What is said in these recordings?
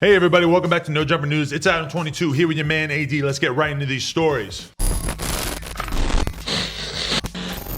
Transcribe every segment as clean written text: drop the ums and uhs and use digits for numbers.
Hey everybody, welcome back to No Jumper News. It's Adam22 here with your man AD. Let's get right into these stories.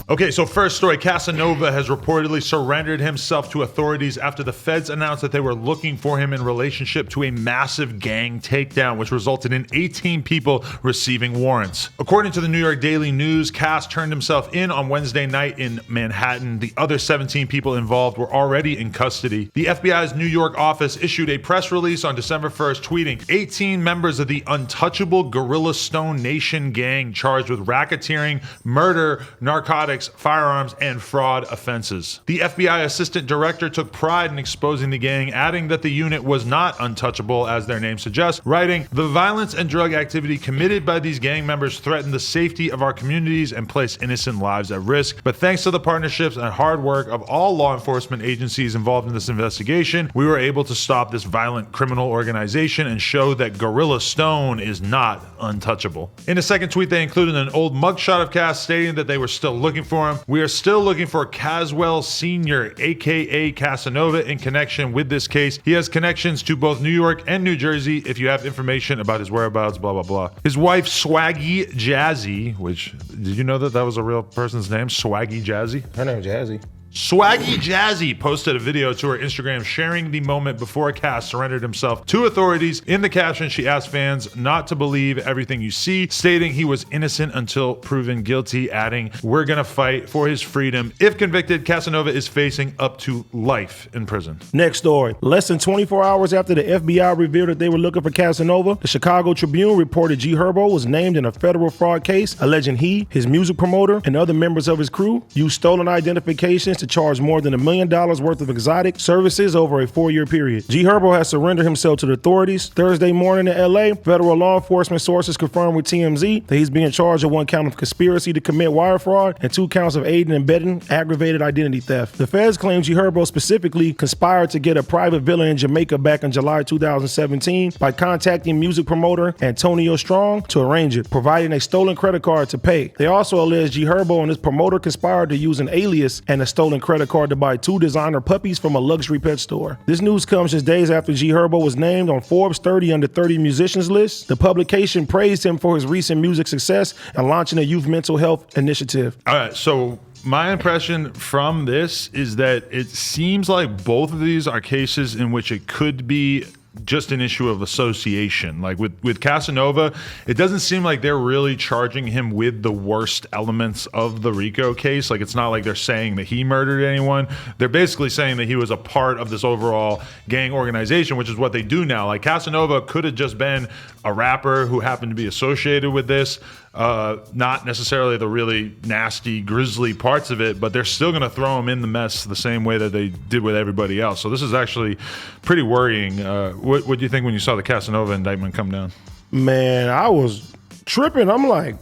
Okay, so first story, Casanova has reportedly surrendered himself to authorities after the feds announced that they were looking for him in relationship to a massive gang takedown, which resulted in 18 people receiving warrants. According to the New York Daily News, Cass turned himself in on Wednesday night in Manhattan. The other 17 people involved were already in custody. The FBI's New York office issued a press release on December 1st, tweeting, 18 members of the untouchable Gorilla Stone Nation gang charged with racketeering, murder, narcotics, firearms, and fraud offenses. The FBI assistant director took pride in exposing the gang, adding that the unit was not untouchable, as their name suggests, writing, "The violence and drug activity committed by these gang members threaten the safety of our communities and place innocent lives at risk. But thanks to the partnerships and hard work of all law enforcement agencies involved in this investigation, we were able to stop this violent criminal organization and show that Gorilla Stone is not untouchable." In a second tweet, they included an old mugshot of Cass stating that they were still looking for him. "We are still looking for Caswell Sr., aka Casanova, in connection with this case. He has connections to both New York and New Jersey. If you have information about his whereabouts, blah, blah, blah." His wife, Swaggy Jazzy, which, did you know that that was a real person's name? Swaggy Jazzy? Her name's Jazzy. Swaggy Jazzy posted a video to her Instagram sharing the moment before Cass surrendered himself to authorities. In the caption, she asked fans not to believe everything you see, stating he was innocent until proven guilty, adding, "We're gonna fight for his freedom. If convicted, Casanova is facing up to life in prison." Next story. Less than 24 hours after the FBI revealed that they were looking for Casanova, the Chicago Tribune reported G Herbo was named in a federal fraud case alleging he, his music promoter, and other members of his crew used stolen identifications to charge more than $1 million worth of exotic services over a 4-year period. G Herbo has surrendered himself to the authorities. Thursday morning in LA, federal law enforcement sources confirmed with TMZ that he's being charged with 1 count of conspiracy to commit wire fraud and 2 counts of aiding and abetting aggravated identity theft. The feds claim G Herbo specifically conspired to get a private villa in Jamaica back in July 2017 by contacting music promoter Antonio Strong to arrange it, providing a stolen credit card to pay. They also allege G Herbo and his promoter conspired to use an alias and a stolen credit card to buy 2 designer puppies from a luxury pet store. This news comes just days after G Herbo was named on Forbes 30 under 30 musicians list. The publication praised him for his recent music success and launching a youth mental health initiative. All right, so my impression from this is that it seems like both of these are cases in which it could be just an issue of association. Like with Casanova, it doesn't seem like they're really charging him with the worst elements of the RICO case. Like, it's not like they're saying that he murdered anyone. They're basically saying that he was a part of this overall gang organization, which is what they do now. Like, Casanova could have just been a rapper who happened to be associated with this, not necessarily the really nasty, grisly parts of it, but they're still going to throw him in the mess the same way that they did with everybody else. So this is actually pretty worrying. What do you think when you saw the Casanova indictment come down? Man, I was tripping. I'm like,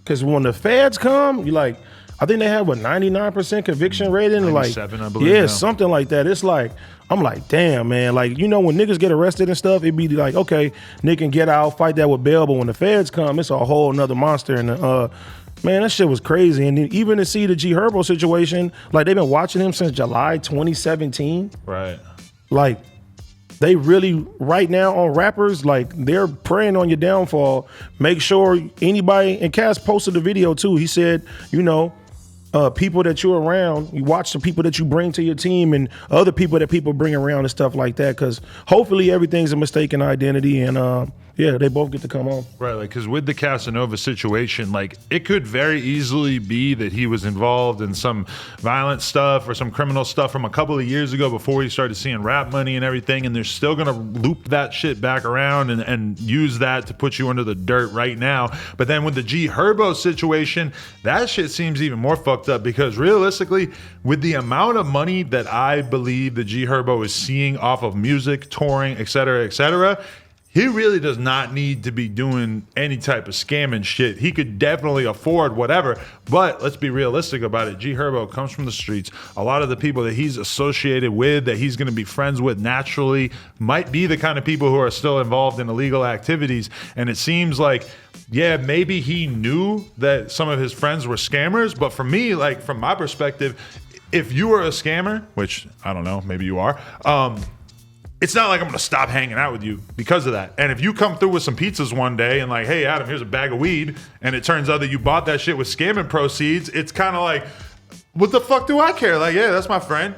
because when the feds come, you like, I think they have a 99% conviction rating. 97, like, I believe. Yeah, now. something like that. It's like, I'm like, damn, man. Like, you know, when niggas get arrested and stuff, it'd be like, okay, Nick can get out, fight that with bail. But when the feds come, it's a whole nother monster. And man, that shit was crazy. And even to see the G Herbo situation, like, they've been watching him since July 2017. Right. Like, they really, right now on rappers, like, they're preying on your downfall. Make sure anybody, and Cass posted the video too. He said, you know, people that you're around, you watch the people that you bring to your team and other people that people bring around and stuff like that, because hopefully everything's a mistaken identity and yeah, they both get to come home. Right, like, because with the Casanova situation, like, it could very easily be that he was involved in some violent stuff or some criminal stuff from a couple of years ago before he started seeing rap money and everything, and they're still going to loop that shit back around and use that to put you under the dirt right now. But then with the G Herbo situation, that shit seems even more fucked up, because realistically, with the amount of money that I believe the G Herbo is seeing off of music, touring, et cetera, he really does not need to be doing any type of scamming shit. He could definitely afford whatever, but let's be realistic about it. G Herbo comes from the streets. A lot of the people that he's associated with, that he's going to be friends with naturally, might be the kind of people who are still involved in illegal activities. And it seems like, yeah, maybe he knew that some of his friends were scammers, but for me, like, from my perspective, if you were a scammer, which I don't know, maybe you are, it's not like I'm gonna stop hanging out with you because of that. And if you come through with some pizzas one day and like, hey Adam, here's a bag of weed, and it turns out that you bought that shit with scamming proceeds, it's kind of like, what the fuck do I care? Like, yeah, that's my friend.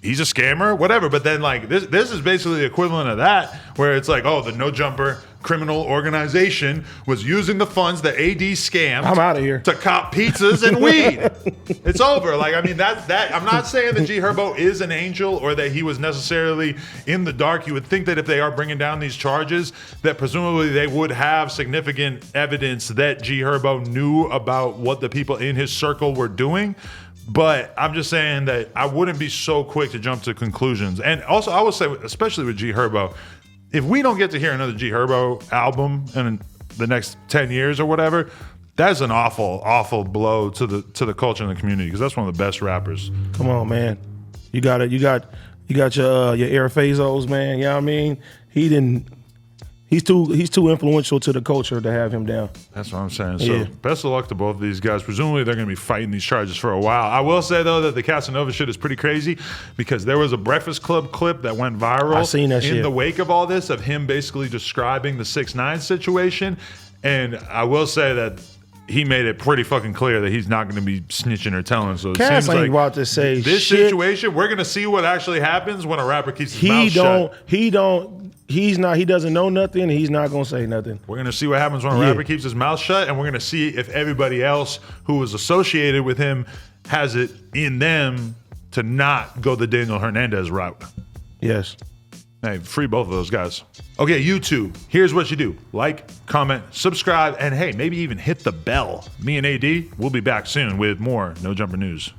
He's a scammer, whatever. But then like this is basically the equivalent of that, where it's like, oh, the No Jumper criminal organization was using the funds that AD scammed. I'm out of here to cop pizzas and weed. It's over. Like, I mean, that. I'm not saying that G Herbo is an angel or that he was necessarily in the dark. You would think that if they are bringing down these charges, that presumably they would have significant evidence that G Herbo knew about what the people in his circle were doing. But I'm just saying that I wouldn't be so quick to jump to conclusions. And also, I would say, especially with G Herbo, if we don't get to hear another G Herbo album in the next 10 years or whatever, that's an awful, awful blow to the culture and the community, because that's one of the best rappers. Come on, man. You got it. You got your Air Fazos, man. You know what I mean? He's too influential to the culture to have him down. That's what I'm saying. So best of luck to both of these guys. Presumably they're going to be fighting these charges for a while. I will say, though, that the Casanova shit is pretty crazy, because there was a Breakfast Club clip that went viral I seen that in the wake of all this, of him basically describing the 6ix9ine situation. And I will say that he made it pretty fucking clear that he's not going to be snitching or telling. So it Cass seems ain't like about to say this shit. situation, we're going to see what actually happens when a rapper keeps his mouth shut. He doesn't know nothing, and he's not gonna say nothing. We're gonna see what happens when a rapper keeps his mouth shut, and we're gonna see if everybody else who was associated with him has it in them to not go the Daniel Hernandez route. Yes. Hey, free both of those guys. Okay, YouTube, here's what you do. Like, comment, subscribe, and hey, maybe even hit the bell. Me and AD, we'll be back soon with more No Jumper News.